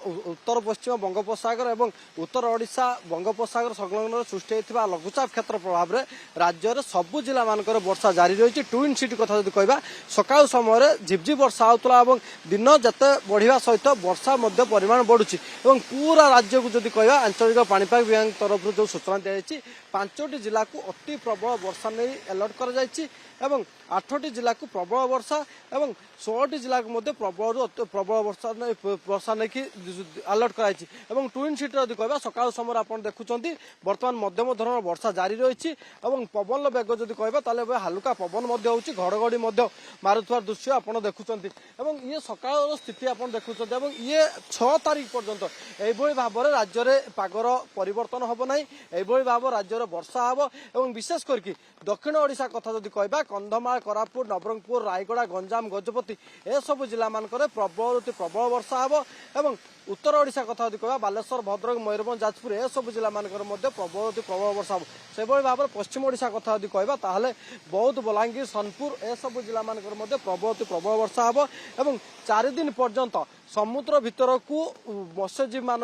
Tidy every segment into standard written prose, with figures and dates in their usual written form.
उत्तर पश्चिम बंगोपसागर और उत्तर ओडिशा बंगोपसागर संलग्न सृष्टि होता लघुचाप क्षेत्र प्रभाव में राज्य में सबू जिला मानक वर्षा जारी रही। ट्विन सिटी कथा जो कह सका समय झिपझिप वर्षा होता दिन जिते बढ़िया सहित वर्षा परिमाण बढ़ुची पूरा राज्य को जब कह आंचलिक पाणीपाग विभाग तरफ जो सूचना दी 5टी जिला को अति प्रबल वर्षा नहीं अलर्ट कर 8टी जिला को प्रबल वर्षा और 16टी जिला को प्रबल वर्षा नहीं अलर्ट कर ट्विन सिटी यदि कह सका समय आप देखुं बर्तमान मध्यम धरण वर्षा जारी रही पवन बेग जब कह हालुका पवन घड़घड़ी मारुवा दृश्य आप देखुं ये सका स्थिति आप देखुं ये 6 तारीख पर्यंत यही भाव में राज्य में पागर परिवर्तन हम ना यही भाव राज्य में वर्षा हम और विशेष करके दक्षिण ओडिशा कथा जब कह कंधमाल कोरापुट नवरंगपुर रायगड़ा गंजाम गजपति ए सब जिला मान प्रबल प्रबल वर्षा हम और उत्तर ओडिशा कथा जब कह बालेश्वर भद्रक मयूरभंज जाजपुर ए सब जिला मान प्रबल प्रबल वर्षा हम से भाव में पश्चिम ओडिशा कथा जब कह ताहले बौद्ध बलांगीर सोनपुर ए सब जिला मान प्रबल प्रबल वर्षा हम और 4 दिन पर्यंत समुद्र भितर को मत्स्यजीवी मान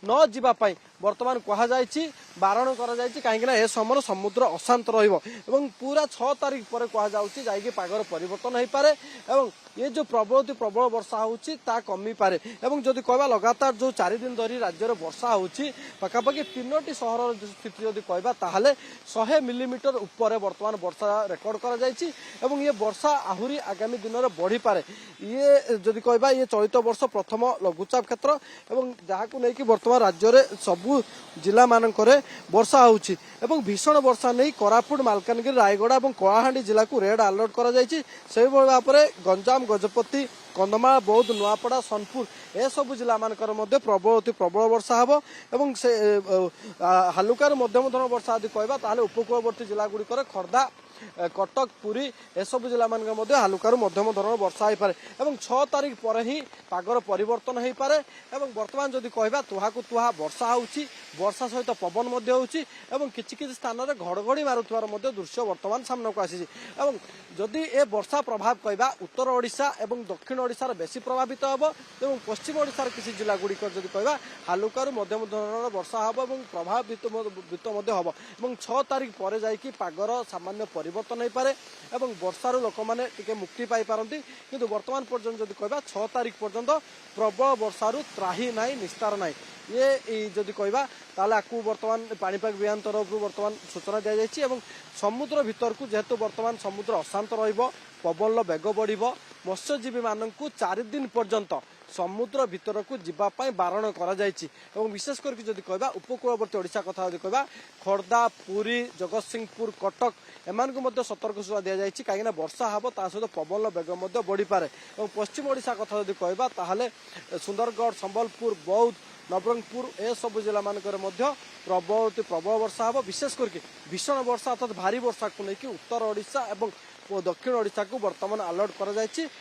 न जावाई बर्तमान कहुई बारण कर कहीं समय समुद्र अशांत पूरा 6 तारीख पर कहुई पागर परिवर्तन हो पारे और ये जो प्रबल प्रबल वर्षा होता कमी पारे और जदि कह लगातार जो 4 दिन धरी राज्य में वर्षा होखापाखि 3टी सहर स्थिति जब कह ताहले 100 मिलीमीटर उपर बर्तमान वर्षा रेकर्ड कर ये वर्षा आहरी आगामी दिन में बढ़ी पारे ये जदि कह ये चलित वर्ष प्रथम लघुचाप क्षेत्र और जहाँ को लेकिन बर्तमान राज्य में सबू जिला मानक वर्षा होउछि एवं भीषण वर्षा नहीं कोरापुट मालकानगिरी रायगड़ा और कलाहांडी जिला को रेड अलर्ट कर भाव में गंजाम गजपति कंधमाल बौद्ध नुआपड़ा सोनपुर ए सब जिला मानकर प्रबल प्रबल वर्षा हम और से हालुकार मध्यम धरण वर्षा यदि कह ताहले उपकूलवर्ती जिला गुड़िकर खोर्धा कटक पुरी एसबू जिला मान हालुकार मध्यम धरण वर्षा हो पाए और 6 तारीख पर ही पागर परिवर्तन हो पाए और बर्तमान जदि कह तुहा को तुहा वर्षा होउछि वर्षा सहित पवन और किछि स्थान में घड़घड़ी मारुथार दृश्य बर्तमान सामना को आसी जदि ए वर्षा प्रभाव कह उत्तर ओडिशा और दक्षिण ओडिशार बेसी प्रभावित हम और पश्चिम ओडिशार किसी जिला गुड़िक जदि कह हालुकार मध्यम धरण वर्षा हम और प्रभावित हम और 6 तारीख पर जाकि पागर सामान्य परिवर्तन हो पारे और वर्षार लोक मैंने मुक्ति पाई पारती किंतु वर्तमान पर्यंत जब कह 6 तारीख पर्यंत प्रबल वर्षार त्राही ना निस्तार ना ये जदि कह ताले आपको बर्तमान पाणीपाग विभाग तरफ बर्तमान सूचना दी जाइए समुद्र भीतर को जेहेतु बर्तमान समुद्र अशांत रवन बेग बढ़ मत्स्यजीवी मान 4 दिन पर्यंत समुद्र भीतर को जीवाई बारण कर विशेष करके जदि कह उपकूलवर्ती ओडिशा कथा जदि कह खोर्धा पुरी जगतसिंहपुर कटक एमान सतर्क सूचना दी जाइए कहीं वर्षा हम ता सहित पवन बेग बढ़ी पारे और पश्चिम ओडिशा कथा जदि कह ताहले सुंदरगढ़ संबलपुर बौद्ध नवरंगपुर ए सब जिला मान प्रबल प्रबल वर्षा हम विशेष करके भीषण वर्षा अर्थात भारी वर्षा को लेकिन उत्तर ओडिशा और दक्षिण ओडिशा को बर्तमान अलर्ट कर